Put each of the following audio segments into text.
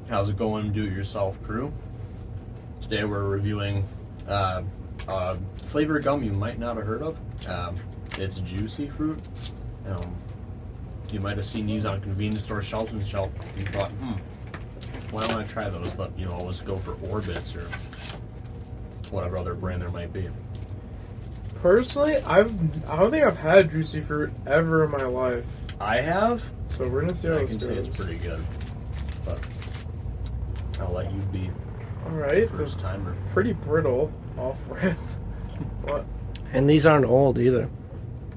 How's it going, do-it-yourself crew? Today we're reviewing flavor gum you might not have heard of. It's juicy fruit. You might have seen these on convenience store shelves and you thought, why don't I try those? But you always go for Orbits or whatever other brand there might be. Personally, I don't think I've had juicy fruit ever in my life. I have. So we're gonna see how I this can say goes. it's pretty good, but I'll let you be All right, first timer. pretty brittle off rip. What? And these aren't old either.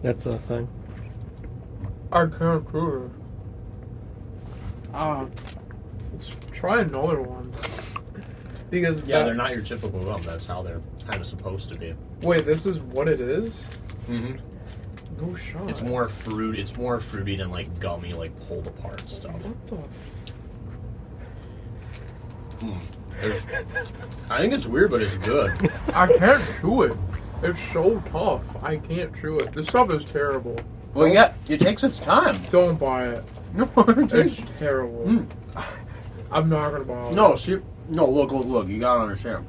That's the thing. I can't do it. Let's try another one. Because They're not your typical gum. That's how they're kind of supposed to be. Wait, this is what it is? Mm-hmm. No shot. It's more fruit. It's more fruity than like gummy, like pulled apart stuff. What the? I think it's weird, but it's good. I can't chew it. It's so tough. I can't chew it. This stuff is terrible. Well, yeah, it takes its time. Don't buy it. No, It's terrible. I'm not gonna buy it. No, see, no. Look. You gotta understand.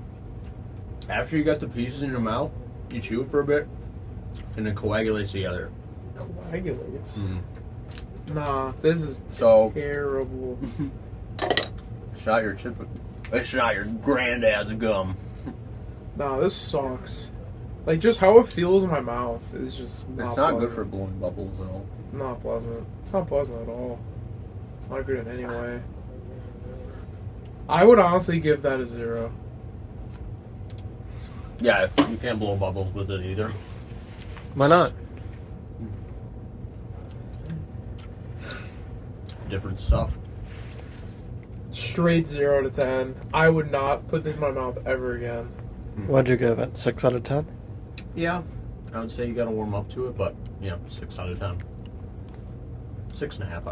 After you got the pieces in your mouth, you chew it for a bit, and it coagulates together. Coagulates. Nah, this is So terrible. it's not your typical. It's not your granddad's gum. Nah, this sucks. Like, just how it feels in my mouth is just not It's not pleasant. good for blowing bubbles at all. It's not pleasant. It's not pleasant at all. It's not good in any way. I would honestly give that a 0. Yeah, you can't blow bubbles with it either. Why not? Different stuff. Straight 0 to 10. I would not put this in my mouth ever again. What'd you give it? 6 out of 10? Yeah, I would say you gotta warm up to it, but 6 out of 10. 6.5 out